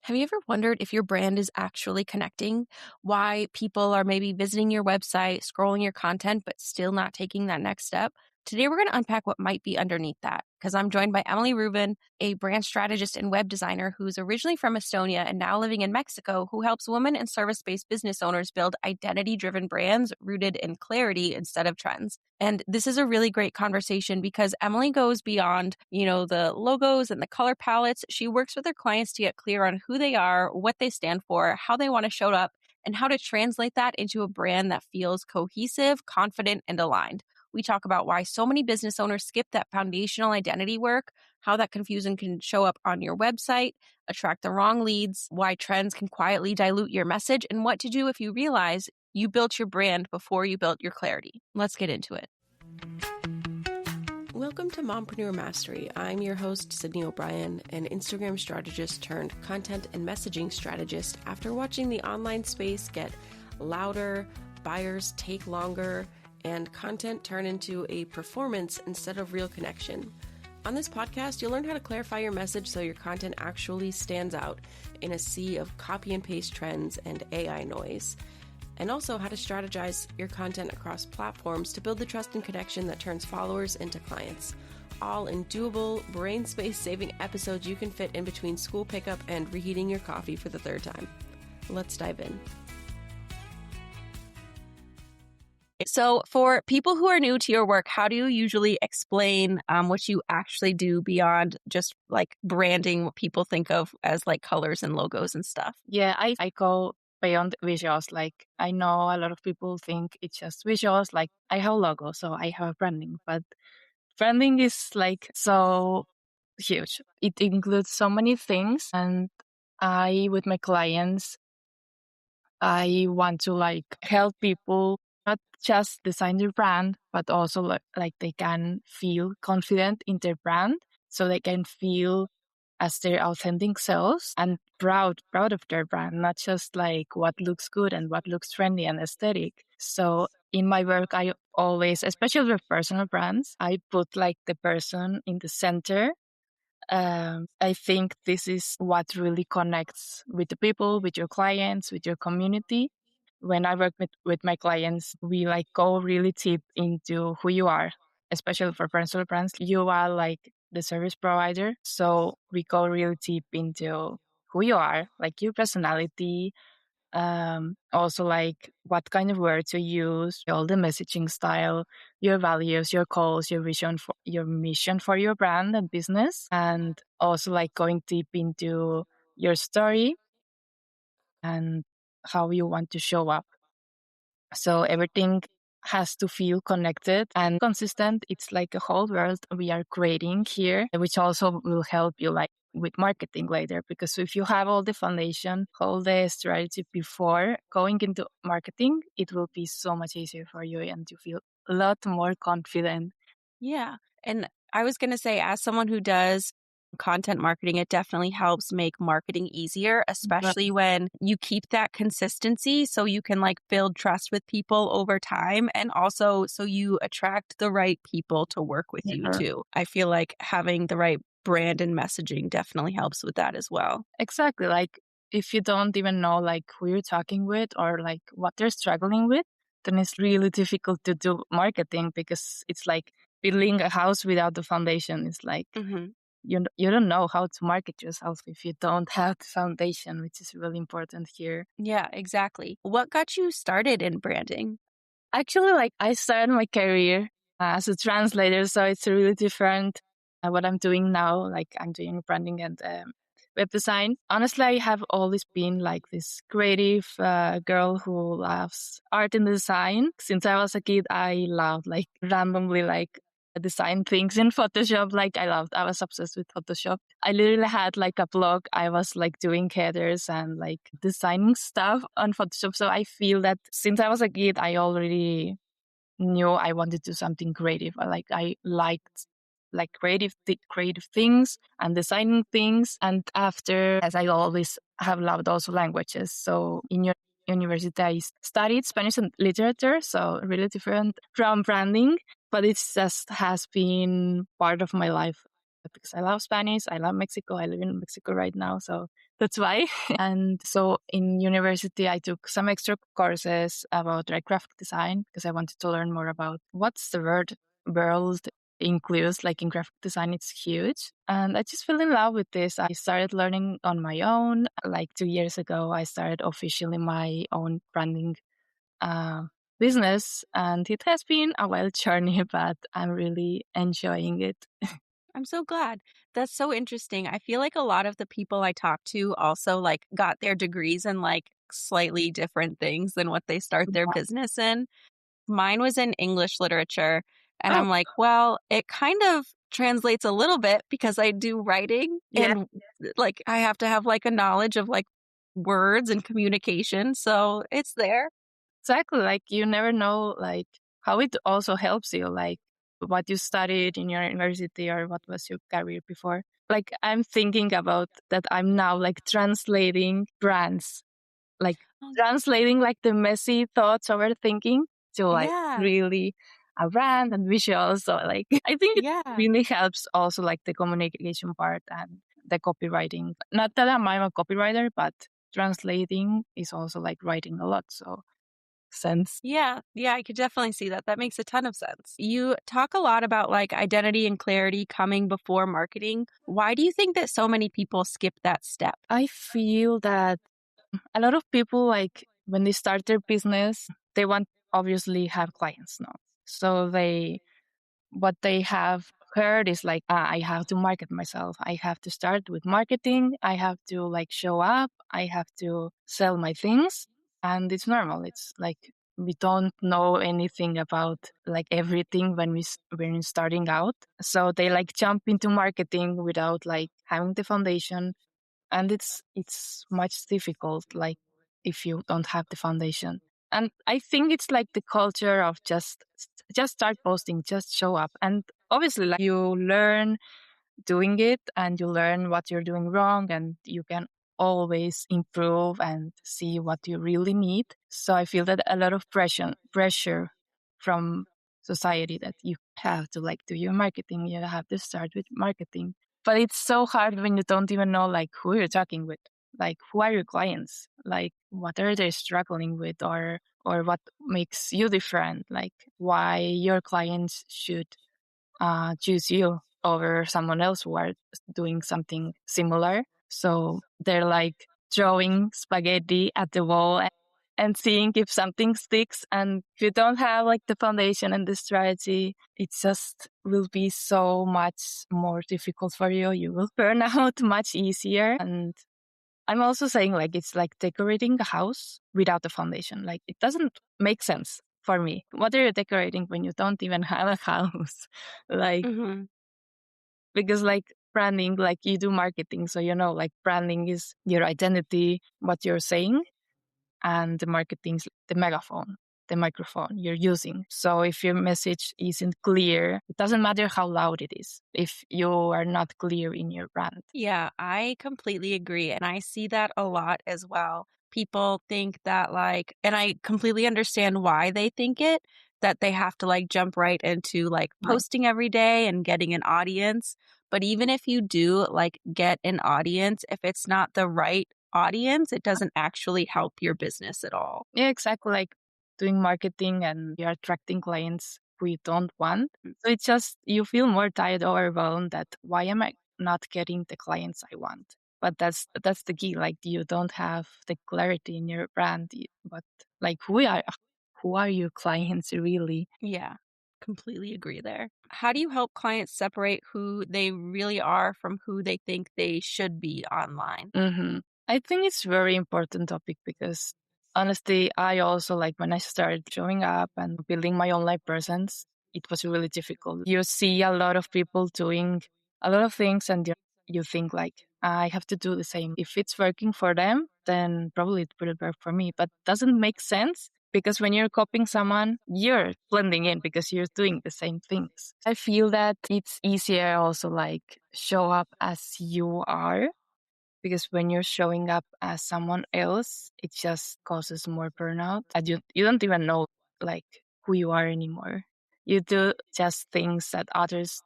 Have you ever wondered if your brand is actually connecting? Why people are maybe visiting your website, scrolling your content, but still not taking that next step? Today, we're going to unpack what might be underneath that because I'm joined by Emily Ruven, a brand strategist and web designer who's originally from Estonia and now living in Mexico, who helps women and service based business owners build identity driven brands rooted in clarity instead of trends. And this is a really great conversation because Emily goes beyond, the logos and the color palettes. She works with her clients to get clear on who they are, what they stand for, how they want to show up, and how to translate that into a brand that feels cohesive, confident, and aligned. We talk about why so many business owners skip that foundational identity work, how that confusion can show up on your website, attract the wrong leads, why trends can quietly dilute your message, and what to do if you realize you built your brand before you built your clarity. Let's get into it. Welcome to Mompreneur Mastery. I'm your host, Sydney O'Brien, an Instagram strategist turned content and messaging strategist after watching the online space get louder, buyers take longer, and content turn into a performance instead of real connection. On this podcast, you'll learn how to clarify your message so your content actually stands out in a sea of copy and paste trends and AI noise, and also how to strategize your content across platforms to build the trust and connection that turns followers into clients. All in doable, brain space saving episodes you can fit in between school pickup and reheating your coffee for the third time. Let's dive in. So for people who are new to your work, how do you usually explain what you actually do beyond just like branding, what people think of as like colors and logos and stuff? Yeah, I go beyond visuals. Like, I know a lot of people think it's just visuals. Like, I have a logo, so I have branding, but branding is like so huge. It includes so many things. And with my clients, I want to like help people not just design their brand, but also like they can feel confident in their brand, so they can feel as their authentic selves and proud of their brand, not just like what looks good and what looks trendy and aesthetic. So in my work, I always, especially with personal brands, I put like the person in the center. I think this is what really connects with the people, with your clients, with your community. When I work with my clients, we like go really deep into who you are, especially for personal brands. You are like the service provider. So we go really deep into who you are, like your personality, also like what kind of words you use, all the messaging style, your values, your goals, your vision for your mission for your brand and business, and also like going deep into your story and how you want to show up. So everything has to feel connected and consistent. It's like a whole world we are creating here, which also will help you like with marketing later. Because if you have all the foundation, all the strategy before going into marketing, it will be so much easier for you and you feel a lot more confident. Yeah. And I was going to say, as someone who does content marketing, it definitely helps make marketing easier, especially when you keep that consistency so you can like build trust with people over time. And also so you attract the right people to work with you too. I feel like having the right brand and messaging definitely helps with that as well. Exactly. Like if you don't even know like who you're talking with or like what they're struggling with, then it's really difficult to do marketing because it's like building a house without the foundation. It's like you don't know how to market yourself if you don't have the foundation, which is really important here. Yeah, exactly. What got you started in branding? Actually, like I started my career as a translator, so it's really different what I'm doing now. Like I'm doing branding and web design. Honestly, I have always been like this creative girl who loves art and design. Since I was a kid, I loved like randomly like design things in Photoshop. Like I was obsessed with Photoshop. I literally had like a blog. I was like doing headers and like designing stuff on Photoshop. So I feel that since I was a kid, I already knew I wanted to do something creative. I liked like creative things and designing things. And after, as I always have loved also languages. So in your university, I studied Spanish and literature. So really different from branding, but it just has been part of my life because I love Spanish. I love Mexico. I live in Mexico right now. So That's why. And so in university, I took some extra courses about like graphic design because I wanted to learn more about what's the world includes. Like in graphic design, it's huge. And I just fell in love with this. I started learning on my own. Like 2 years ago, I started officially my own branding uh, business. And it has been a wild journey, but I'm really enjoying it. I'm so glad. That's so interesting. I feel like a lot of the people I talk to also like got their degrees in like slightly different things than what they start their business in. Mine was in English literature. And Oh, I'm like, well, it kind of translates a little bit because I do writing yeah. and like I have to have like a knowledge of like words and communication. So it's there. Exactly. Like you never know like how it also helps you, like what you studied in your university or what was your career before. Like I'm thinking about that I'm now like translating brands, like Oh, translating like the messy thoughts overthinking to like yeah. really a brand and visuals. So like I think it Yeah. really helps also like the communication part and the copywriting. Not that I'm a copywriter, but translating is also like writing a lot. So sense. Yeah, yeah, I could definitely see that. That makes a ton of sense. You talk a lot about like identity and clarity coming before marketing. Why do you think that so many people skip that step? I feel that a lot of people, like when they start their business, they want obviously have clients now. So what they have heard is like, I have to market myself. I have to start with marketing. I have to like show up. I have to sell my things. And it's normal. It's like we don't know anything about like everything when we're starting out. So they like jump into marketing without like having the foundation, and it's much difficult like if you don't have the foundation. And I think it's like the culture of just start posting, just show up, and obviously like you learn doing it and you learn what you're doing wrong, and you can always improve and see what you really need. So I feel that a lot of pressure from society that you have to like do your marketing, you have to start with marketing. But it's so hard when you don't even know like who you're talking with, like who are your clients, like what are they struggling with, or what makes you different, like why your clients should choose you over someone else who are doing something similar. So they're like throwing spaghetti at the wall and seeing if something sticks. And if you don't have like the foundation and the strategy, it just will be so much more difficult for you. You will burn out much easier. And I'm also saying like it's like decorating a house without a foundation. Like it doesn't make sense for me. What are you decorating when you don't even have a house? Like Hmm. because like branding, like you do marketing, so you know like branding is your identity, what you're saying, and the marketing's the megaphone, the microphone you're using. So if your message isn't clear, it doesn't matter how loud it is if you are not clear in your brand. Yeah, I completely agree. And I see that a lot as well. People think that, like, and I completely understand why they think it, that they have to like jump right into like Right. posting every day and getting an audience. But even if you do like get an audience, if it's not the right audience, it doesn't actually help your business at all. Yeah, exactly. Like doing marketing and you're attracting clients who you don't want. So it's just, you feel more tired, overwhelmed that why am I not getting the clients I want? But that's the key. Like you don't have the clarity in your brand, but like who are your clients really? Yeah, completely agree there. How do you help clients separate who they really are from who they think they should be online? Hmm. I think it's very important topic because honestly, I also like when I started showing up and building my online presence, it was really difficult. You see a lot of people doing a lot of things and you think like, I have to do the same. If it's working for them, then probably it will work for me, but doesn't make sense because when you're copying someone, you're blending in because you're doing the same things. I feel that it's easier also like show up as you are, because when you're showing up as someone else, it just causes more burnout. And you don't even know like who you are anymore. you do just things that others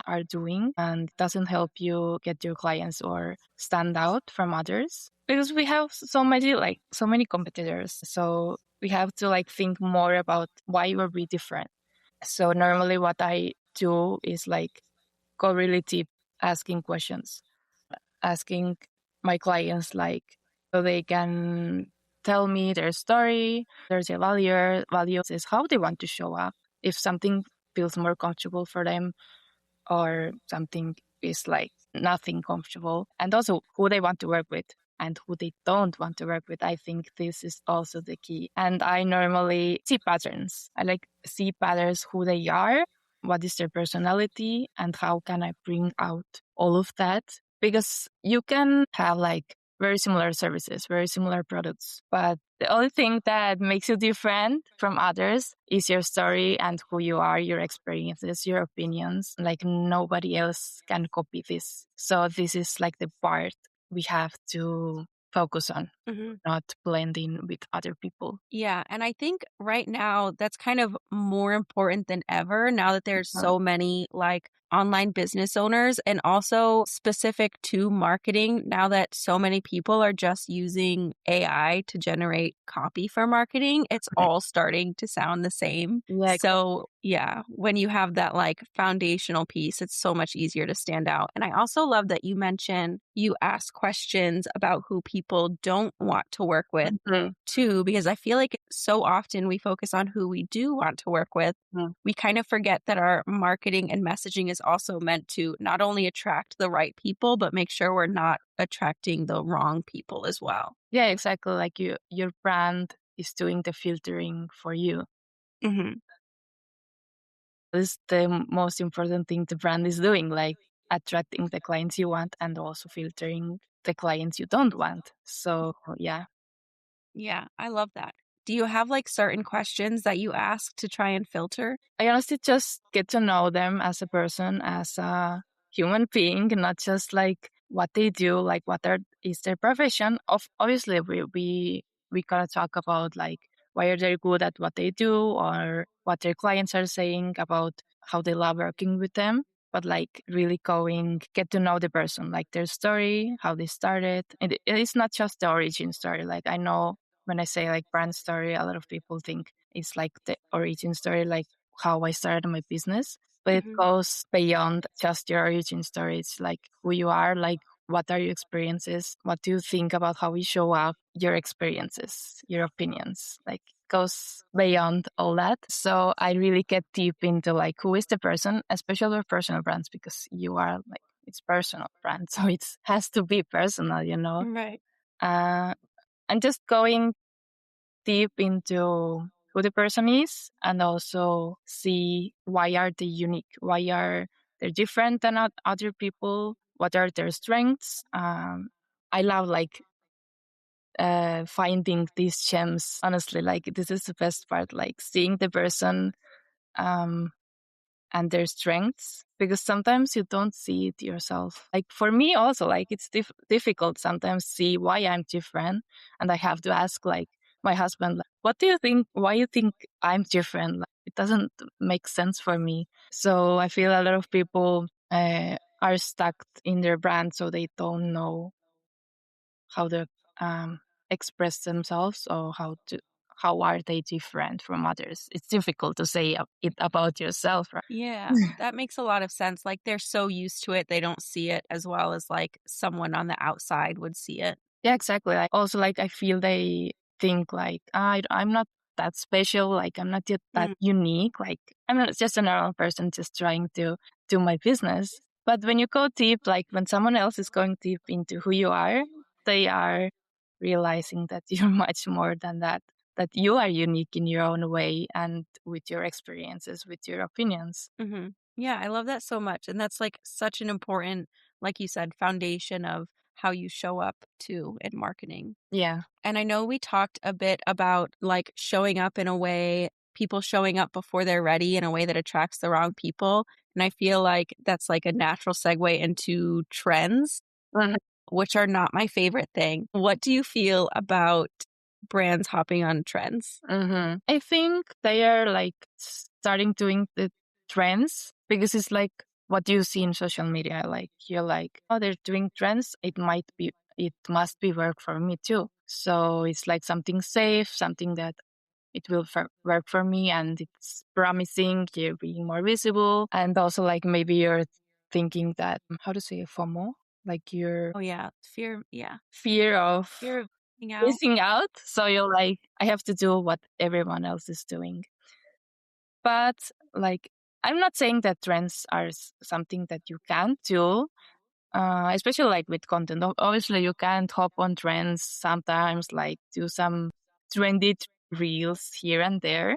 are doing, and it doesn't help you get your clients or stand out from others, because we have so many competitors. So we have to like think more about why we're really different. So normally what I do is like go really deep, asking questions, asking my clients like so they can tell me their story, their values is how they want to show up. If something feels more comfortable for them, or something is like nothing comfortable, and also who they want to work with and who they don't want to work with. I think this is also the key. And I normally see patterns. I like see patterns, who they are, what is their personality, and how can I bring out all of that. Because you can have like very similar services, very similar products, but the only thing that makes you different from others is your story and who you are, your experiences, your opinions. Like nobody else can copy this. So this is like the part we have to focus on, Mhm. not blending with other people. Yeah, and I think right now that's kind of more important than ever now that there's so many like online business owners and also specific to marketing now that so many people are just using AI to generate copy for marketing, it's all starting to sound the same. Yeah, So, yeah, when you have that like foundational piece, it's so much easier to stand out. And I also love that you mentioned you ask questions about who people don't want to work with exactly. too, because I feel like so often we focus on who we do want to work with. Mhm. We kind of forget that our marketing and messaging is also meant to not only attract the right people, but make sure we're not attracting the wrong people as well. Yeah, exactly. Like your brand is doing the filtering for you. Hmm. This is the most important thing the brand is doing, like attracting the clients you want and also filtering the clients you don't want. So yeah, Yeah, I love that. Do you have like certain questions that you ask to try and filter? I honestly just get to know them as a person, as a human being, not just like what they do, like is their profession. Obviously, we gotta talk about like why are they good at what they do, or what their clients are saying about how they love working with them. But like really get to know the person, like their story, how they started. And it's not just the origin story. Like I know when I say like brand story, a lot of people think it's like the origin story, like how I started my business, but it Hmm. goes beyond just your origin story. It's like who you are, like what are your experiences, what do you think about how we show up, your experiences, your opinions, like goes beyond all that. So I really get deep into like who is the person, especially with personal brands, because you are like it's personal brand, so it has to be personal, you know. Right. Uh, I'm just going deep into who the person is, and also see why are they unique, why are they different than other people, what are their strengths. I love like finding these gems, honestly. Like this is the best part, like seeing the person um, and their strengths, because sometimes you don't see it yourself. Like for me also, like it's difficult sometimes see why I'm different, and I have to ask like my husband, like, what do you think, why you think I'm different? Like, it doesn't make sense for me. So I feel a lot of people are stuck in their brand, so they don't know how to um, express themselves, or how are they different from others. It's difficult to say it about yourself, right? Yeah, that makes a lot of sense. Like they're so used to it, they don't see it as well as like someone on the outside would see it. Yeah, exactly. Like also, like I feel they think like I'm not that special. Like I'm not yet that Mm. unique. Like I'm not just a normal person just trying to do my business. But when you go deep, like when someone else is going deep into who you are, they are realizing that you're much more than that. That you are unique in your own way, and with your experiences, with your opinions. Hmm. Yeah, I love that so much. And that's like such an important, like you said, foundation of how you show up too in marketing. Yeah. And I know we talked a bit about like showing up in a way, people showing up before they're ready in a way that attracts the wrong people. And I feel like that's like a natural segue into trends, which are not my favorite thing. What do you feel about brands hopping on trends? I think they are like starting doing the trends because it's like what you see in social media. Like you're like, oh, they're doing trends. It must be work for me too. So it's like something safe, something that it will work for me and it's promising. You're being more visible. And also like maybe you're thinking that, how to say FOMO? Like your Oh, yeah. Fear. Yeah. fear of Fear of missing out. missing out. So you're like, I have to do what everyone else is doing. But like, I'm not saying that trends are something that you can't do, especially like with content. Obviously, you can't hop on trends sometimes, like do some trendy reels here and there.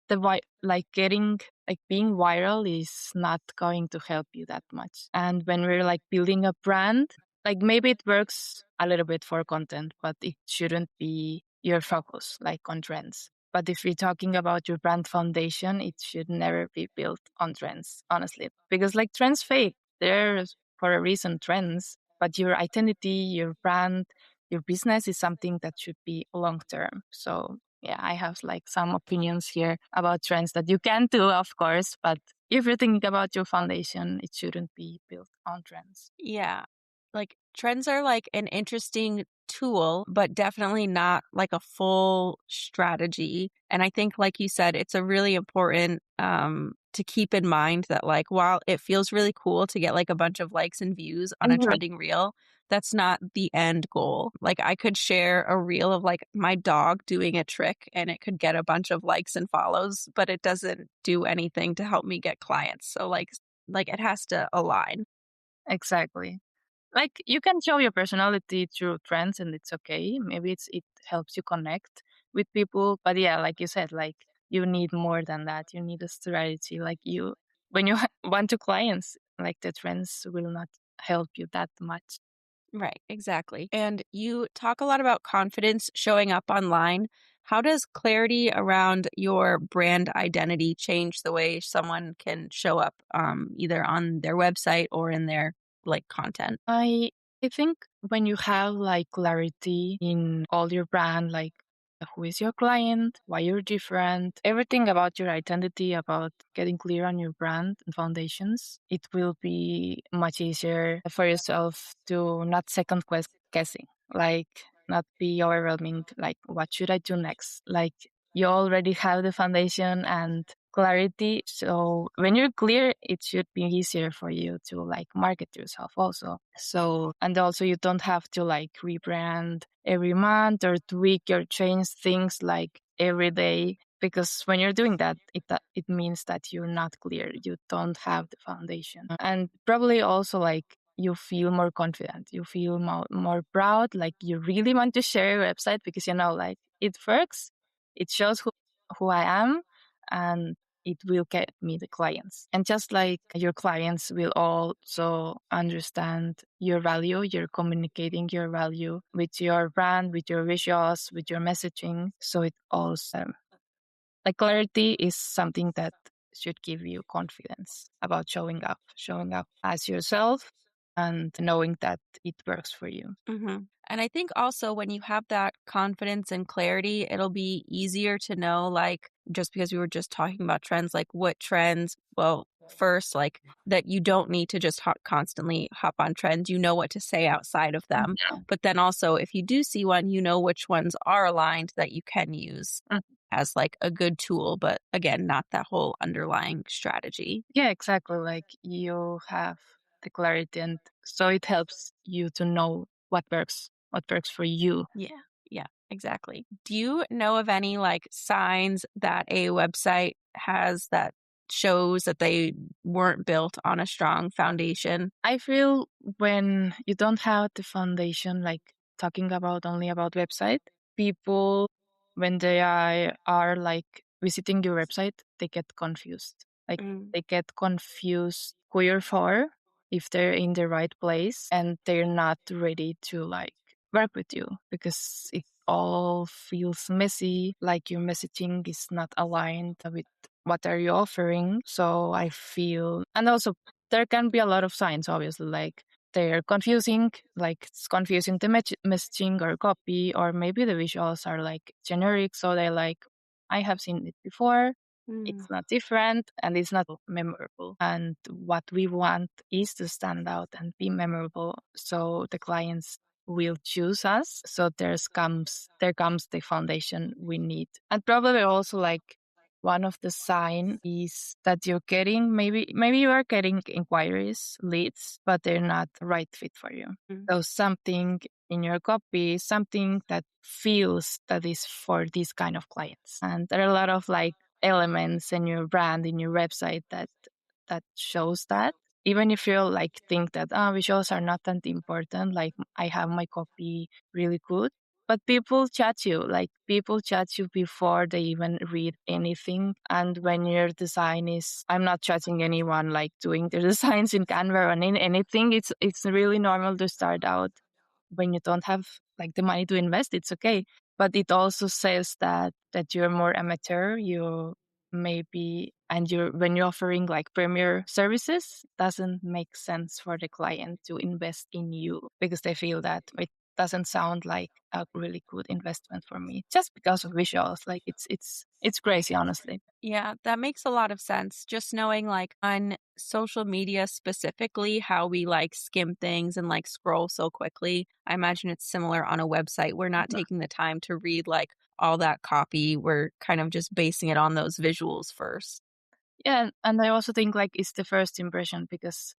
But like getting like being viral is not going to help you that much. And when we're like building a brand, like maybe it works a little bit for content, but it shouldn't be your focus like on trends. But if we're talking about your brand foundation, it should never be built on trends, honestly, because like trends fade. They're for a reason trends, but your identity, your brand, your business is something that should be long term. So yeah, I have like some opinions here about trends that you can do, of course, but if you're thinking about your foundation, it shouldn't be built on trends. Yeah. Like trends are like an interesting tool, but definitely not like a full strategy. And I think, like you said, it's a really important to keep in mind that like while it feels really cool to get like a bunch of likes and views on a Mhm. trending reel, that's not the end goal. Like I could share a reel of like my dog doing a trick and it could get a bunch of likes and follows, but it doesn't do anything to help me get clients. So like it has to align. Exactly. Like you can show your personality through trends and it's okay. Maybe it helps you connect with people. But yeah, like you said, like you need more than that. You need a strategy. Like you, when you want to clients, like the trends will not help you that much. Right, exactly. And you talk a lot about confidence showing up online. How does clarity around your brand identity change the way someone can show up either on their website or in their like content? I think when you have like clarity in all your brand, like who is your client, why you're different, everything about your identity, about getting clear on your brand and foundations, it will be much easier for yourself to not guessing, like not be overwhelming, like what should I do next? Like you already have the foundation and clarity. So when you're clear, it should be easier for you to like market yourself also. So, and also you don't have to like rebrand every month or tweak or change things like every day. Because when you're doing that, it means that you're not clear. You don't have the foundation. And probably also like you feel more confident. You feel more proud. Like you really want to share your website because you know, like it works. It shows who I am and it will get me the clients. And just like your clients will also understand your value, you're communicating your value with your brand, with your visuals, with your messaging. So it also, like clarity is something that should give you confidence about showing up as yourself and knowing that it works for you. And I think also when you have that confidence and clarity, it'll be easier to know, like, just because we were just talking about trends, like what trends, well, first, like that you don't need to just constantly hop on trends. You know what to say outside of them. But then also, if you do see one, you know which ones are aligned that you can use Mhm. as like a good tool. But again, not that whole underlying strategy. Yeah, exactly. Like you have the clarity and so it helps you to know what works for you. Yeah, yeah, exactly. Do you know of any like signs that a website has that shows that they weren't built on a strong foundation? I feel when you don't have the foundation, like talking about only about website, people when are like visiting your website, they get confused. Like Mm. they get confused who you're for, if they're in the right place and they're not ready to like work with you because it all feels messy, like your messaging is not aligned with what are you offering. So I feel, and also there can be a lot of signs, obviously, like they're confusing, like it's confusing the messaging or copy, or maybe the visuals are like generic. So they like, I have seen it before. Mm. It's not different and it's not memorable. And what we want is to stand out and be memorable so the clients will choose us. So there comes the foundation we need. And probably also like one of the sign is that you're getting maybe you are getting inquiries, leads, but they're not the right fit for you. So something in your copy, something that feels that is for these kind of clients. And there are a lot of like elements in your brand, in your website that shows that. Even if you like think that visuals are not that important, like I have my copy really good, but people chat you, like people chat you before they even read anything. And when your design is, I'm not judging anyone like doing their designs in Canva or anything. It's really normal to start out when you don't have like the money to invest. It's okay, but it also says that you're more amateur. You maybe and you're when you're offering like premier services, doesn't make sense for the client to invest in you because they feel that it doesn't sound like a really good investment for me just because of visuals. Like it's crazy, honestly. Yeah, that makes a lot of sense. Just knowing like on social media specifically how we like skim things and like scroll so quickly. I imagine it's similar on a website. We're not taking the time to read like all that copy. We're kind of just basing it on those visuals first. Yeah, and I also think like it's the first impression because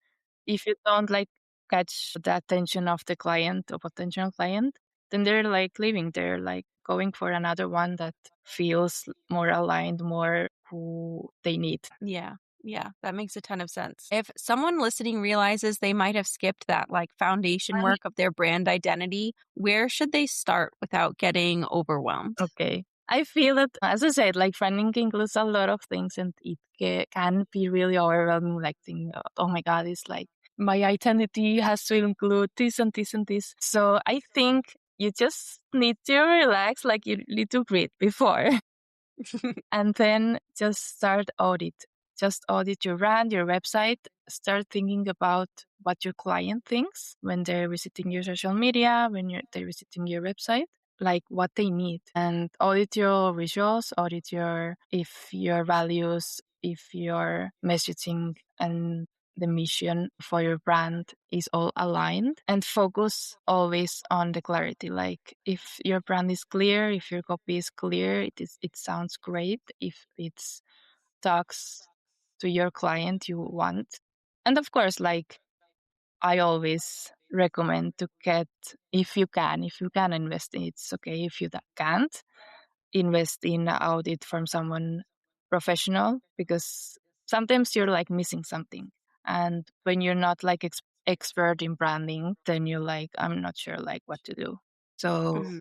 if you don't like catch the attention of the client or potential client, then they're like leaving. They're like going for another one that feels more aligned, more who they need. Yeah. Yeah, that makes a ton of sense. If someone listening realizes they might have skipped that like foundation work of their brand identity, where should they start without getting overwhelmed? Okay. I feel that, as I said, like branding includes a lot of things and it can be really overwhelming, like thinking, oh my God, it's like my identity has to include this and this and this. So I think you just need to relax, like you need to breathe before. And then just start audit. Just audit your brand, your website. Start thinking about what your client thinks when they're visiting your social media, when they're visiting your website, like what they need. And audit your visuals, audit if your values, if your messaging and the mission for your brand is all aligned, and focus always on the clarity. Like if your brand is clear, if your copy is clear, it sounds great. If it's talks to your client you want. And of course, like I always recommend to get, if you can invest in it, it's okay. If you can't, invest in an audit from someone professional because sometimes you're like missing something. And when you're not like expert in branding, then you're like, I'm not sure like what to do. So Mhm.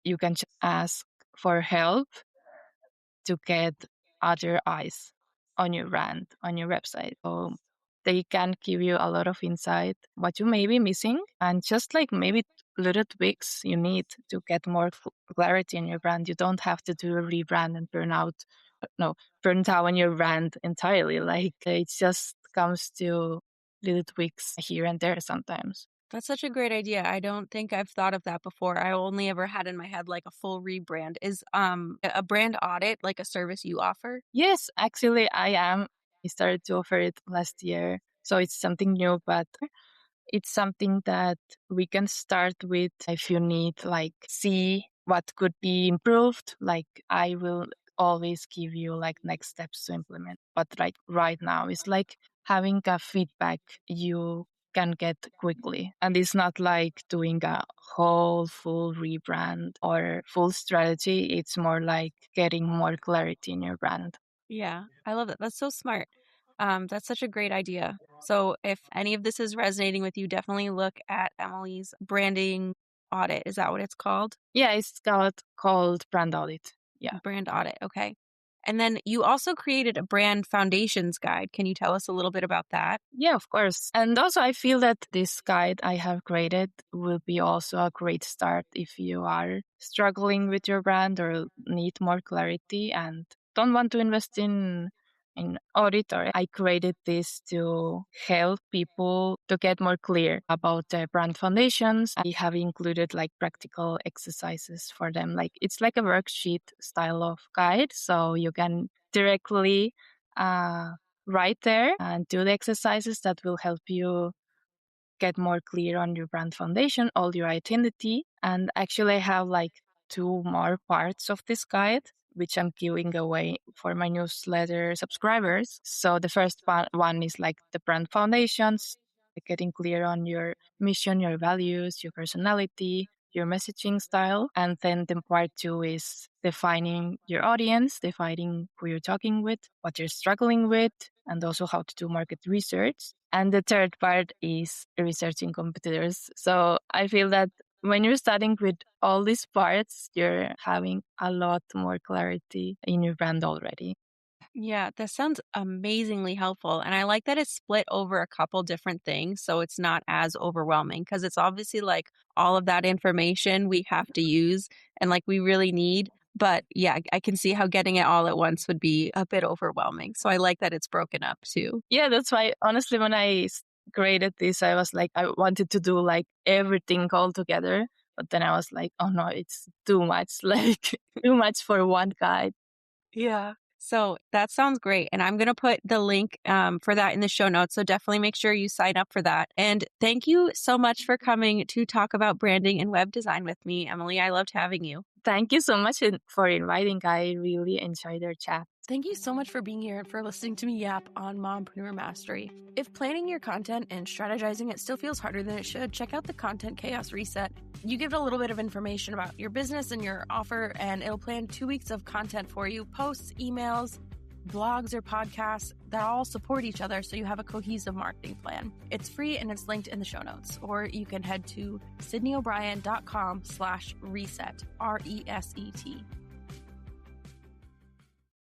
you can ask for help to get other eyes on your brand, on your website. So they can give you a lot of insight what you may be missing and just like maybe little tweaks you need to get more clarity in your brand. You don't have to do a rebrand and no, burn out on your brand entirely. Like it just comes to little tweaks here and there sometimes. That's such a great idea. I don't think I've thought of that before. I only ever had in my head like a full rebrand. Is a brand audit like a service you offer? Yes, actually I am. I started to offer it last year. So it's something new, but it's something that we can start with if you need like see what could be improved. Like I will always give you like next steps to implement. But right now it's like having a feedback you can get quickly. And it's not like doing a whole full rebrand or full strategy. It's more like getting more clarity in your brand. Yeah, I love that. That's so smart. That's such a great idea. So if any of this is resonating with you, definitely look at Emily's branding audit. Is that what it's called? Yeah, it's called brand audit. Yeah. Brand audit. Okay. And then you also created a brand foundations guide. Can you tell us a little bit about that? Yeah, of course. And also, I feel that this guide I have created will be also a great start if you are struggling with your brand or need more clarity and don't want to invest in audit. Or I created this to help people to get more clear about the brand foundations. I have included like practical exercises for them. Like it's like a worksheet style of guide, so you can directly right there and do the exercises that will help you get more clear on your brand foundation, all your identity. And actually I have like 2 more parts of this guide, which I'm giving away for my newsletter subscribers. So the first one is like the brand foundations, like getting clear on your mission, your values, your personality, your messaging style. And then the part 2 is defining your audience, defining who you're talking with, what you're struggling with, and also how to do market research. And the third part is researching competitors. So I feel that when you're starting with all these parts, you're having a lot more clarity in your brand already. Yeah, that sounds amazingly helpful. And I like that it's split over a couple different things. So it's not as overwhelming because it's obviously like all of that information we have to use and like we really need. But yeah, I can see how getting it all at once would be a bit overwhelming. So I like that it's broken up too. Yeah, that's why, honestly, when I created this, I was like, I wanted to do like everything all together. But then I was like, oh no, it's too much, like too much for one guide. Yeah. So that sounds great. And I'm going to put the link for that in the show notes. So definitely make sure you sign up for that. And thank you so much for coming to talk about branding and web design with me, Emily. I loved having you. Thank you so much for inviting. I really enjoyed our chat. Thank you so much for being here and for listening to me yap on Mompreneur Mastery. If planning your content and strategizing it still feels harder than it should, check out the Content Chaos Reset. You give it a little bit of information about your business and your offer, and it'll plan 2 weeks of content for you, posts, emails, blogs, or podcasts that all support each other so you have a cohesive marketing plan. It's free and it's linked in the show notes, or you can head to sydneyobrien.com/reset, RESET.